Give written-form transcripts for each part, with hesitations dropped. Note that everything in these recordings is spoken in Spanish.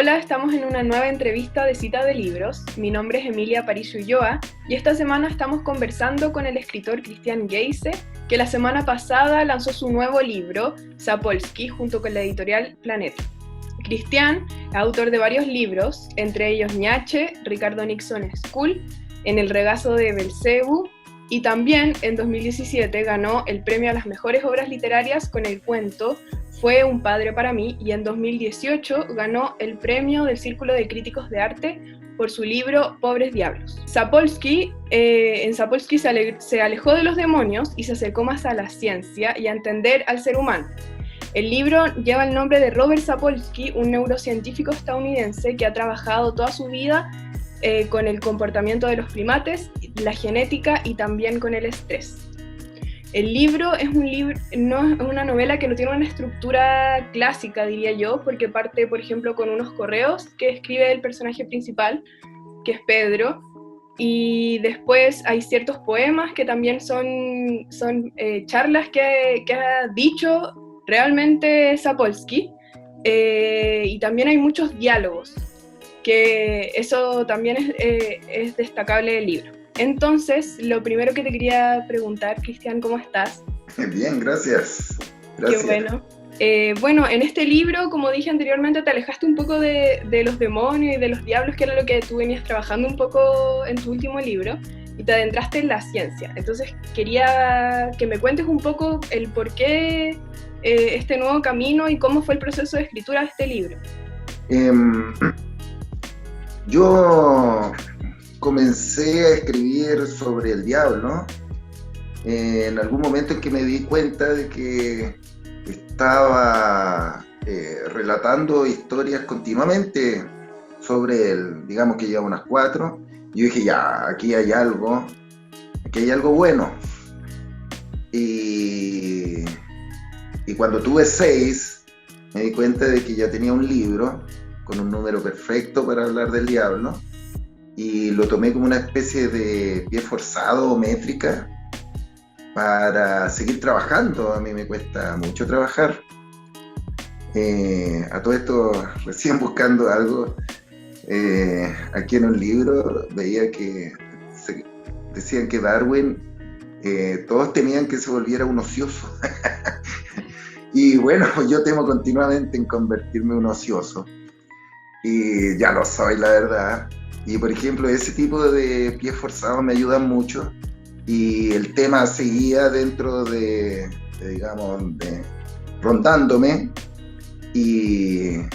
Hola, estamos en una nueva entrevista de Cita de Libros. Mi nombre es Emilia Aparicio Ulloa y esta semana estamos conversando con el escritor Christian Geise, que la semana pasada lanzó su nuevo libro, Sapolsky, junto con la editorial Planeta. Christian es autor de varios libros, entre ellos Ñache, Ricardo Nixon School, En el regazo de Belcebú, y también en 2017 ganó el premio a las mejores obras literarias con el cuento Fue un padre para mí, y en 2018 ganó el premio del Círculo de Críticos de Arte por su libro Pobres Diablos. En Sapolsky se alejó de los demonios y se acercó más a la ciencia y a entender al ser humano. El libro lleva el nombre de Robert Sapolsky, un neurocientífico estadounidense que ha trabajado toda su vida con el comportamiento de los primates, la genética y también con el estrés. El libro es una novela que no tiene una estructura clásica, diría yo, porque parte, por ejemplo, con unos correos que escribe el personaje principal, que es Pedro, y después hay ciertos poemas que también son charlas que ha dicho realmente Sapolsky, y también hay muchos diálogos, que eso también es destacable del libro. Entonces, lo primero que te quería preguntar, Christian, ¿cómo estás? Bien, gracias. Qué bueno. Bueno, en este libro, como dije anteriormente, te alejaste un poco de los demonios y de los diablos, que era lo que tú venías trabajando un poco en tu último libro, y te adentraste en la ciencia. Entonces, quería que me cuentes un poco el por qué este nuevo camino y cómo fue el proceso de escritura de este libro. Yo comencé a escribir sobre el diablo en algún momento en que me di cuenta de que estaba relatando historias continuamente sobre él, digamos que ya unas 4, y yo dije, ya, aquí hay algo bueno. Y cuando tuve 6, me di cuenta de que ya tenía un libro con un número perfecto para hablar del diablo, y lo tomé como una especie de pie forzado o métrica para seguir trabajando. A mí me cuesta mucho trabajar. A todo esto, recién buscando algo, aquí en un libro veía que decían que Darwin, todos temían que se volviera un ocioso. Y bueno, yo temo continuamente en convertirme en un ocioso. Y ya lo soy, la verdad. Y por ejemplo, ese tipo de pies forzados me ayudan mucho, y el tema seguía dentro rondándome, e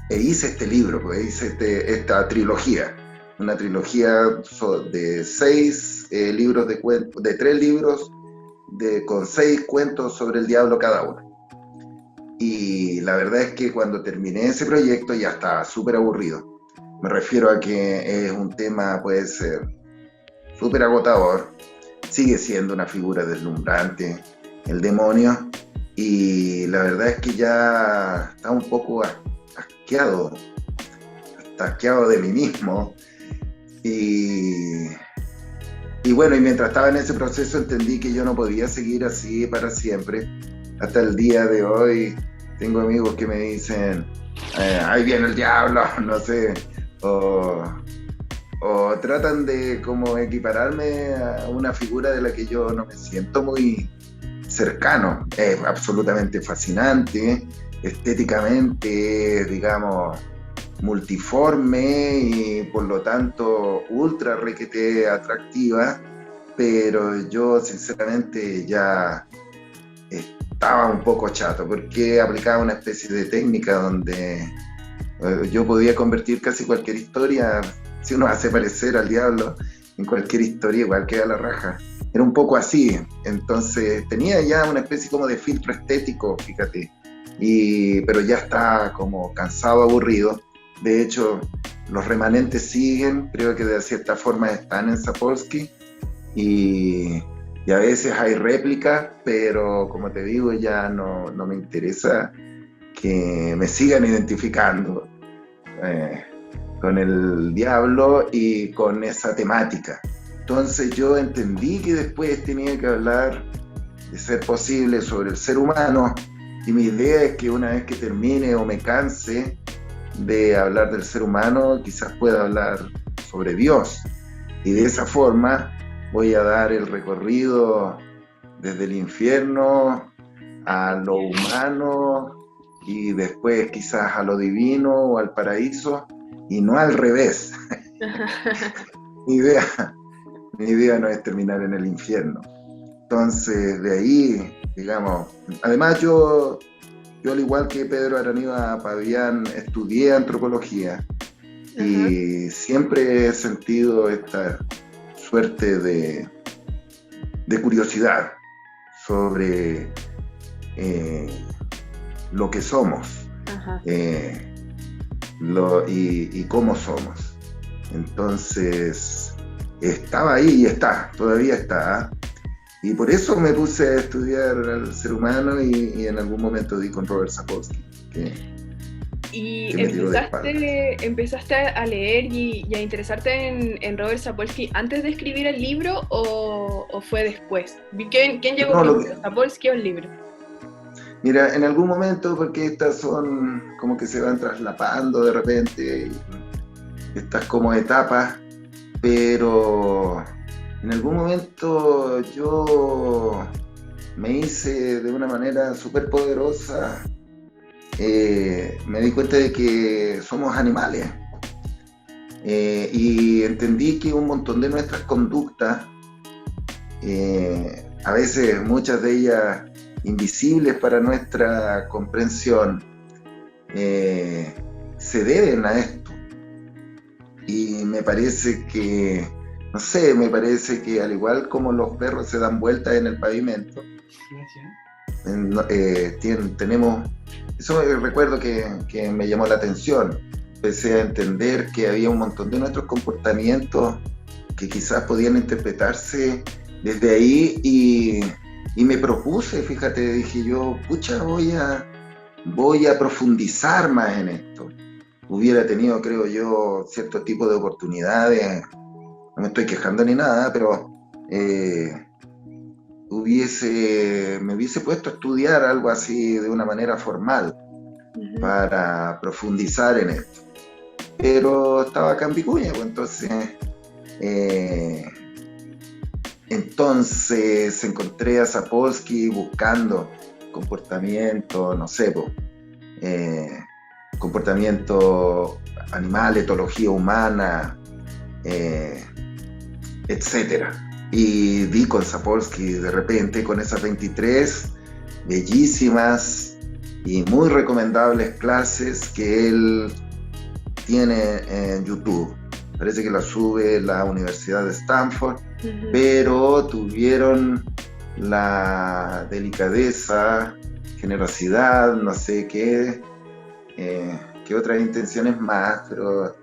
hice este libro, pues hice esta trilogía, una trilogía de 6 libros de 3 libros con 6 cuentos sobre el diablo cada uno. Y la verdad es que cuando terminé ese proyecto ya estaba súper aburrido. Me refiero a que es un tema, puede ser súper agotador, sigue siendo una figura deslumbrante, el demonio, y la verdad es que ya está un poco asqueado de mí mismo. Y bueno, y mientras estaba en ese proceso entendí que yo no podía seguir así para siempre. Hasta el día de hoy tengo amigos que me dicen, ahí viene el diablo, no sé, o tratan de como equipararme a una figura de la que yo no me siento muy cercano. Es absolutamente fascinante, estéticamente, digamos, multiforme y por lo tanto ultra requete atractiva, pero yo sinceramente ya estaba un poco chato, porque aplicaba una especie de técnica donde yo podía convertir casi cualquier historia. Si uno hace parecer al diablo en cualquier historia, igual queda la raja. Era un poco así. Entonces tenía ya una especie como de filtro estético, fíjate, pero ya está como cansado, aburrido. De hecho, los remanentes siguen, creo que de cierta forma están en Sapolsky, y a veces hay réplicas, pero como te digo, ya no me interesa que me sigan identificando con el diablo y con esa temática. Entonces yo entendí que después tenía que hablar, de ser posible, sobre el ser humano, y mi idea es que una vez que termine o me canse, de hablar del ser humano, quizás pueda hablar sobre Dios. Y de esa forma voy a dar el recorrido desde el infierno a lo humano y después quizás a lo divino o al paraíso, y no al revés. Mi idea no es terminar en el infierno. Entonces, de ahí, digamos, además yo al igual que Pedro Araníba Pavián, estudié antropología y siempre he sentido esta suerte de curiosidad sobre lo que somos y cómo somos. Entonces, estaba ahí y todavía está. Y por eso me puse a estudiar al ser humano y en algún momento di con Robert Sapolsky. ¿Y empezaste a leer y a interesarte en Robert Sapolsky antes de escribir el libro o fue después? ¿Quién llegó primero, Sapolsky o el libro? Mira, en algún momento, porque estas son como que se van traslapando de repente, estas como etapas, pero en algún momento yo me hice de una manera súper poderosa, me di cuenta de que somos animales y entendí que un montón de nuestras conductas, a veces muchas de ellas invisibles para nuestra comprensión, se deben a esto. Y me parece que al igual como los perros se dan vueltas en el pavimento, tenemos, eso recuerdo que me llamó la atención. Empecé a entender que había un montón de nuestros comportamientos que quizás podían interpretarse desde ahí y me propuse, fíjate, dije yo, pucha, voy a profundizar más en esto. Hubiera tenido, creo yo, cierto tipo de oportunidades, no me estoy quejando ni nada, pero me hubiese puesto a estudiar algo así de una manera formal para profundizar en esto. Pero estaba acá en Vicuña, pues entonces encontré a Sapolsky buscando comportamiento, no sé, comportamiento animal, etología humana, etcétera. Y di con Sapolsky de repente con esas 23 bellísimas y muy recomendables clases que él tiene en YouTube. Parece que la sube la Universidad de Stanford, pero tuvieron la delicadeza, generosidad, no sé qué otras intenciones más, pero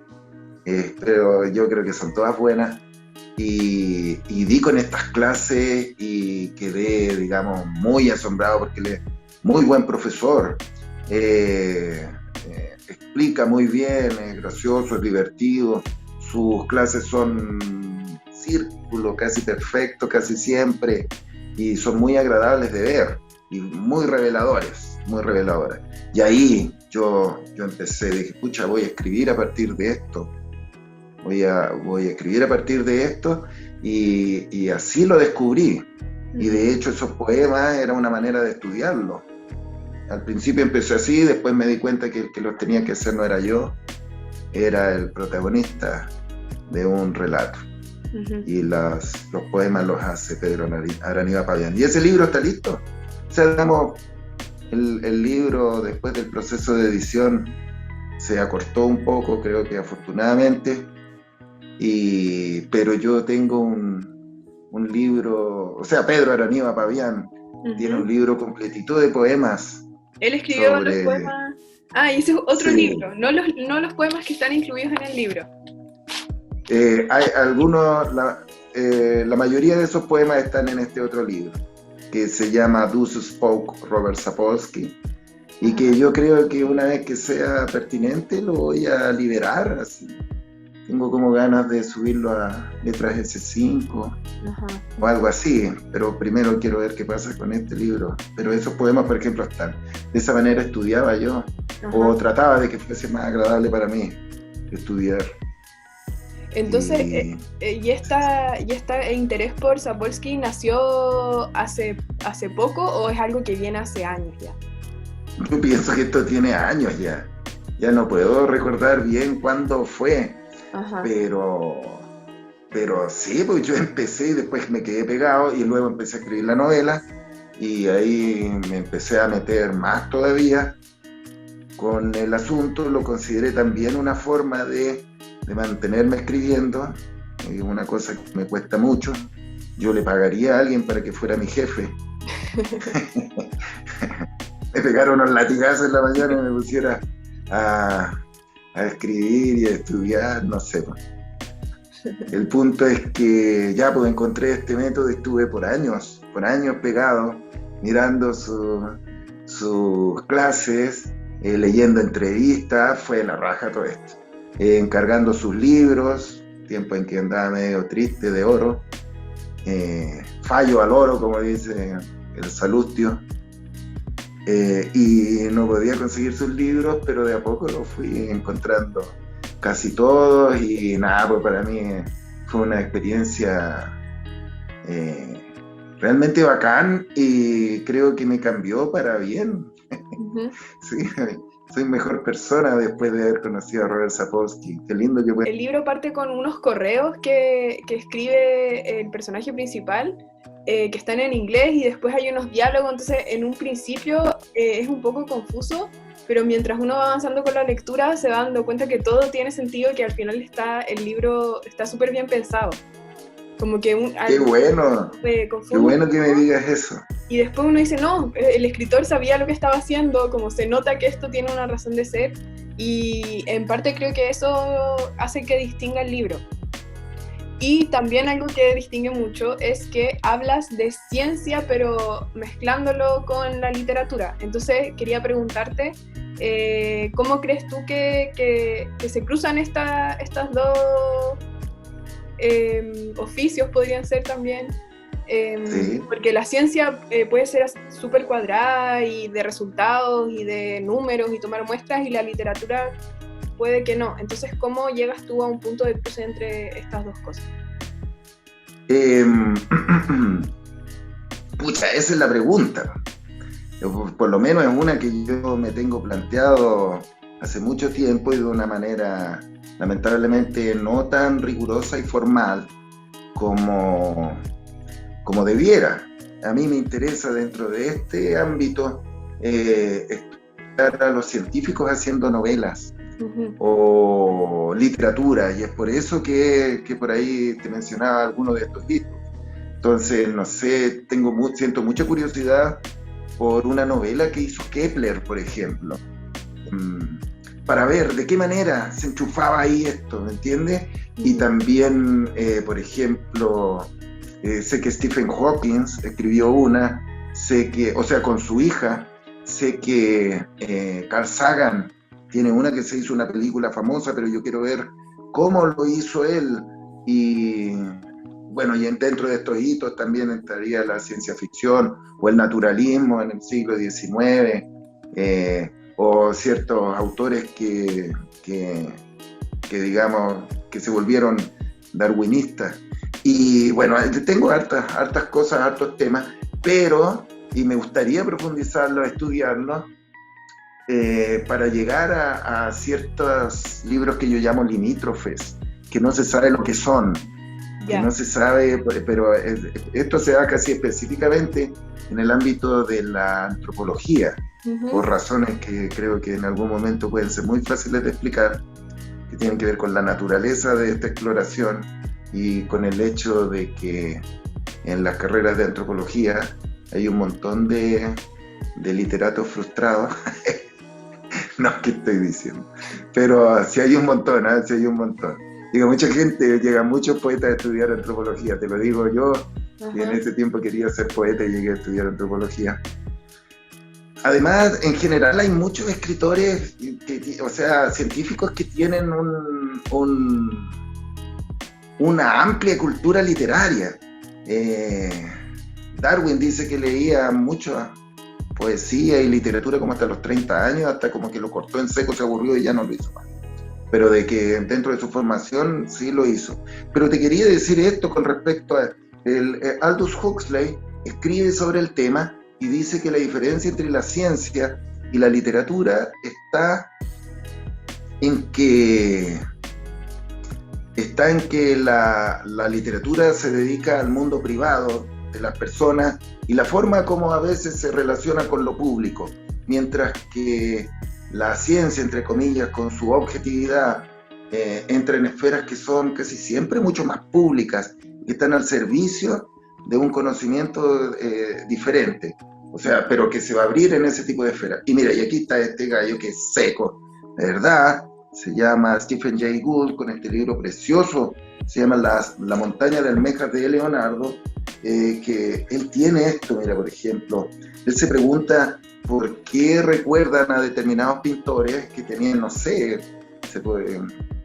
yo creo que son todas buenas. Y di con estas clases y quedé, digamos, muy asombrado porque él es muy buen profesor, explica muy bien, es gracioso, es divertido, sus clases son círculo casi perfecto, casi siempre, y son muy agradables de ver y muy reveladoras. Y ahí yo empecé, dije, pucha, voy a escribir a partir de esto. Voy a escribir a partir de esto y así lo descubrí. Y de hecho esos poemas era una manera de estudiarlo. Al principio empecé así, después me di cuenta que el que los tenía que hacer no era yo, era el protagonista de un relato. Y los poemas los hace Pedro Araníba Pavián. Y ese libro está listo. O sea, digamos, el libro después del proceso de edición se acortó un poco, creo que afortunadamente. Pero yo tengo un libro, o sea, Pedro Araníba Pavián tiene un libro completito de poemas. Él escribió los poemas. Ah, y ese es otro libro, no los poemas que están incluidos en el libro. Hay algunos, la mayoría de esos poemas están en este otro libro, que se llama Thus Spoke Robert Sapolsky, y que yo creo que una vez que sea pertinente lo voy a liberar así. tengo como ganas de subirlo a letras S5 Ajá. o algo así, pero primero quiero ver qué pasa con este libro. Pero esos poemas, por ejemplo, están. De esa manera estudiaba yo, o trataba de que fuese más agradable para mí estudiar. Entonces, ¿y este interés por Sapolsky nació hace poco o es algo que viene hace años ya? Yo pienso que esto tiene años ya. Ya no puedo recordar bien cuándo fue, Ajá. pero sí, pues yo empecé y después me quedé pegado y luego empecé a escribir la novela y ahí me empecé a meter más todavía con el asunto. Lo consideré también una forma de mantenerme escribiendo, una cosa que me cuesta mucho. Yo le pagaría a alguien para que fuera mi jefe. Me pegaron unos latigazos en la mañana y me pusiera a escribir y a estudiar, no sé. El punto es que ya pues encontré este método y estuve por años pegado, mirando sus clases, leyendo entrevistas, fue la raja todo esto. Encargando sus libros, tiempo en que andaba medio triste de oro, fallo al oro, como dice el Salustio. Y no podía conseguir sus libros, pero de a poco los fui encontrando casi todos y nada, pues para mí fue una experiencia realmente bacán y creo que me cambió para bien. Uh-huh. Sí, soy mejor persona después de haber conocido a Robert Sapolsky. Qué lindo que fue. El libro parte con unos correos que escribe el personaje principal, que están en inglés y después hay unos diálogos, entonces en un principio es un poco confuso, pero mientras uno va avanzando con la lectura se va dando cuenta que todo tiene sentido y que al final el libro está súper bien pensado. Como que ¡Qué bueno! ¡Qué bueno que me digas eso! Y después uno dice, no, el escritor sabía lo que estaba haciendo, como se nota que esto tiene una razón de ser, y en parte creo que eso hace que distinga el libro. Y también algo que distingue mucho es que hablas de ciencia, pero mezclándolo con la literatura. Entonces quería preguntarte, ¿cómo crees tú que se cruzan estas dos oficios, podrían ser también? Sí. Porque la ciencia puede ser súper cuadrada y de resultados y de números y tomar muestras, y la literatura puede que no. Entonces, ¿cómo llegas tú a un punto de cruce entre estas dos cosas? Pucha, esa es la pregunta. Por lo menos es una que yo me tengo planteado hace mucho tiempo y de una manera lamentablemente no tan rigurosa y formal como debiera. A mí me interesa dentro de este ámbito estudiar a los científicos haciendo novelas o literatura, y es por eso que por ahí te mencionaba algunos de estos títulos. Entonces, no sé, siento mucha curiosidad por una novela que hizo Kepler, por ejemplo, para ver de qué manera se enchufaba ahí esto, ¿me entiendes? Y también, por ejemplo, sé que Stephen Hawking escribió una, con su hija, sé que Carl Sagan tiene una que se hizo una película famosa, pero yo quiero ver cómo lo hizo él. Y bueno, y dentro de estos hitos también entraría la ciencia ficción o el naturalismo en el siglo XIX, o ciertos autores que digamos que se volvieron darwinistas. Y bueno, tengo hartas cosas, hartos temas, pero, y me gustaría profundizarlo, estudiarlo, para llegar a ciertos libros que yo llamo limítrofes, que no se sabe lo que son, que no se sabe, pero esto se da casi específicamente en el ámbito de la antropología, por razones que creo que en algún momento pueden ser muy fáciles de explicar, que tienen que ver con la naturaleza de esta exploración y con el hecho de que en las carreras de antropología hay un montón de literatos frustrados. No, ¿qué estoy diciendo? Pero sí hay un montón, sí hay un montón. Digo, mucha gente, llegan muchos poetas a estudiar antropología, te lo digo yo, y en ese tiempo quería ser poeta y llegué a estudiar antropología. Además, en general hay muchos escritores, científicos que tienen una amplia cultura literaria. Darwin dice que leía mucha poesía y literatura como hasta los 30 años, hasta como que lo cortó en seco, se aburrió y ya no lo hizo más. Pero de que dentro de su formación sí lo hizo. Pero te quería decir esto con respecto a Aldous Huxley escribe sobre el tema y dice que la diferencia entre la ciencia y la literatura está en que la literatura se dedica al mundo privado de las personas y la forma como a veces se relaciona con lo público, mientras que la ciencia, entre comillas, con su objetividad, entra en esferas que son casi siempre mucho más públicas, que están al servicio de un conocimiento diferente, o sea, pero que se va a abrir en ese tipo de esferas. Y mira, y aquí está este gallo que es seco, de verdad, se llama Stephen Jay Gould, con este libro precioso, se llama La montaña de almejas de Leonardo, que él tiene esto, mira, por ejemplo, él se pregunta por qué recuerdan a determinados pintores que tenían, no sé,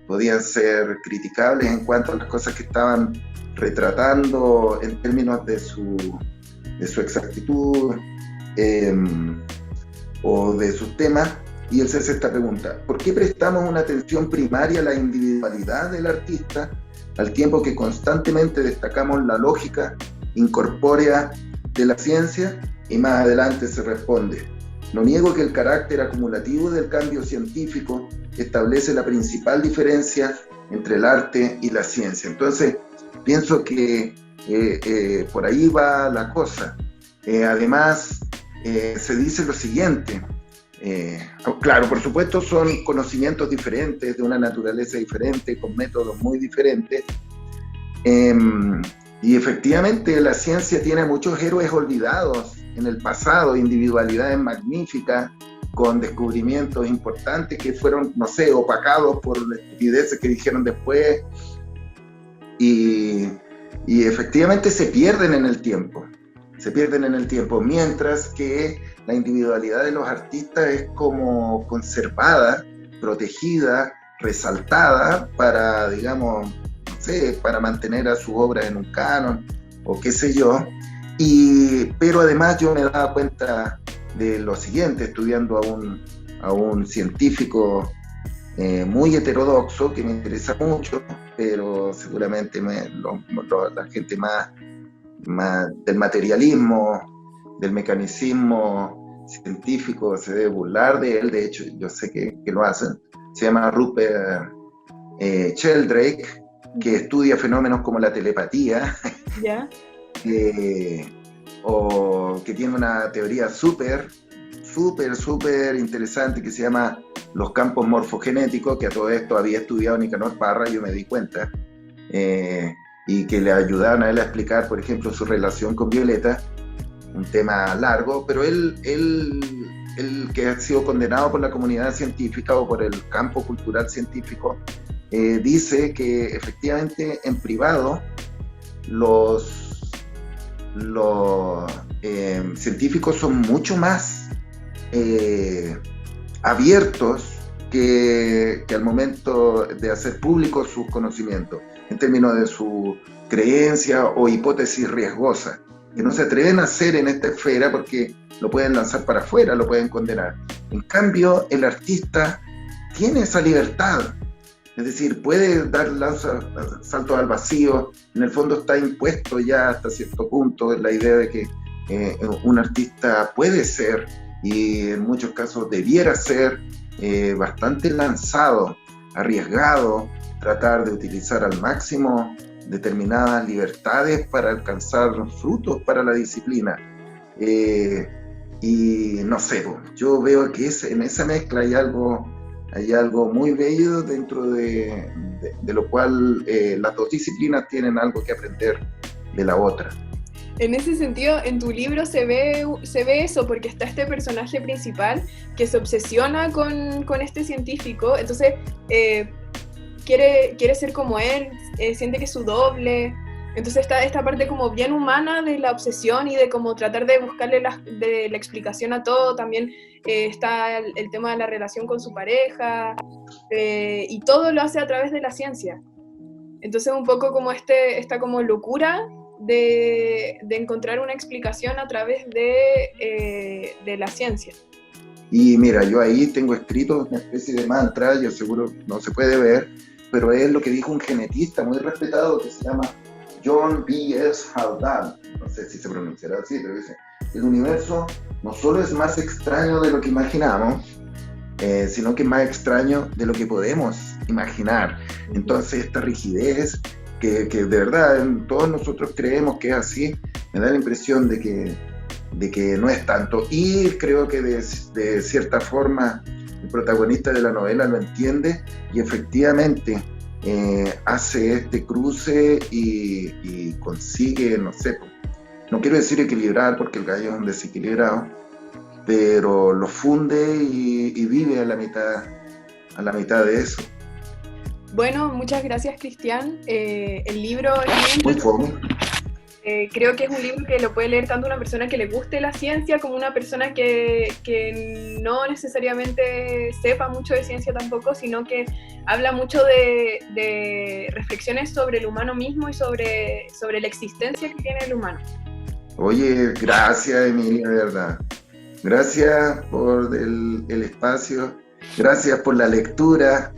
podían ser criticables en cuanto a las cosas que estaban retratando en términos de su exactitud o de sus temas, y él se hace esta pregunta: ¿por qué prestamos una atención primaria a la individualidad del artista al tiempo que constantemente destacamos la lógica incorpórea de la ciencia? Y más adelante se responde: no niego que el carácter acumulativo del cambio científico establece la principal diferencia entre el arte y la ciencia. Entonces, pienso que por ahí va la cosa. Además, se dice lo siguiente, claro, por supuesto son conocimientos diferentes, de una naturaleza diferente, con métodos muy diferentes, y efectivamente la ciencia tiene muchos héroes olvidados en el pasado, individualidades magníficas, con descubrimientos importantes que fueron, no sé, opacados por estupideces que dijeron después, y efectivamente se pierden en el tiempo, mientras que la individualidad de los artistas es como conservada, protegida, resaltada para, digamos, no sé, para mantener a sus obras en un canon, o qué sé yo. Pero además yo me daba cuenta de lo siguiente, estudiando a un científico muy heterodoxo, que me interesa mucho, pero seguramente la gente más del materialismo, del mecanicismo científico se debe burlar de él. De hecho, yo sé que lo hacen. Se llama Rupert Sheldrake, que estudia fenómenos como la telepatía. ¿Ya? O que tiene una teoría súper interesante que se llama los campos morfogenéticos, que a todo esto había estudiado Nicanor Parra, yo me di cuenta, y que le ayudaron a él a explicar, por ejemplo, su relación con Violeta, un tema largo, pero él que ha sido condenado por la comunidad científica o por el campo cultural científico, dice que efectivamente en privado los científicos son mucho más abiertos que al momento de hacer públicos sus conocimientos, en términos de su creencia o hipótesis riesgosa, que no se atreven a hacer en esta esfera porque lo pueden lanzar para afuera, lo pueden condenar. En cambio, el artista tiene esa libertad, es decir, puede dar saltos al vacío. En el fondo está impuesto ya hasta cierto punto la idea de que un artista puede ser, y en muchos casos debiera ser, bastante lanzado, arriesgado, tratar de utilizar al máximo determinadas libertades para alcanzar frutos para la disciplina. Y no sé, yo veo que en esa mezcla hay algo muy bello, dentro de lo cual las dos disciplinas tienen algo que aprender de la otra. En ese sentido, en tu libro se ve eso, porque está este personaje principal que se obsesiona con este científico, entonces quiere ser como él, siente que es su doble, Entonces está esta parte como bien humana de la obsesión y de como tratar de buscarle de la explicación a todo. También está el tema de la relación con su pareja, y todo lo hace a través de la ciencia. Entonces un poco como esta como locura de encontrar una explicación a través de la ciencia. Y mira, yo ahí tengo escrito una especie de mantra, yo seguro no se puede ver, pero es lo que dijo un genetista muy respetado que se llama John B.S. Haldane, no sé si se pronunciará así, pero dice: el universo no solo es más extraño de lo que imaginamos, sino que es más extraño de lo que podemos imaginar. Entonces esta rigidez, que de verdad todos nosotros creemos que es así, me da la impresión de que no es tanto. Y creo que de cierta forma el protagonista de la novela lo entiende y efectivamente hace este cruce y consigue, no sé, no quiero decir equilibrar porque el gallo es un desequilibrado, pero lo funde y vive a la mitad de eso. Bueno, muchas gracias, Cristian. El libro es muy fome. Creo que es un libro que lo puede leer tanto una persona que le guste la ciencia como una persona que no necesariamente sepa mucho de ciencia tampoco, sino que habla mucho de reflexiones sobre el humano mismo y sobre la existencia que tiene el humano. Oye, gracias, Emilia, de verdad. Gracias por el espacio, gracias por la lectura,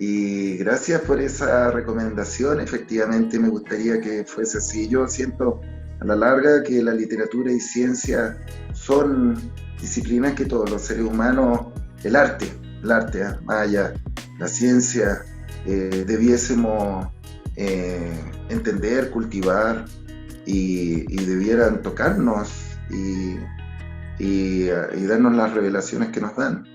y gracias por esa recomendación. Efectivamente me gustaría que fuese así. Yo siento a la larga que la literatura y ciencia son disciplinas que todos los seres humanos, el arte, más allá, la ciencia, debiésemos entender, cultivar y debieran tocarnos y darnos las revelaciones que nos dan.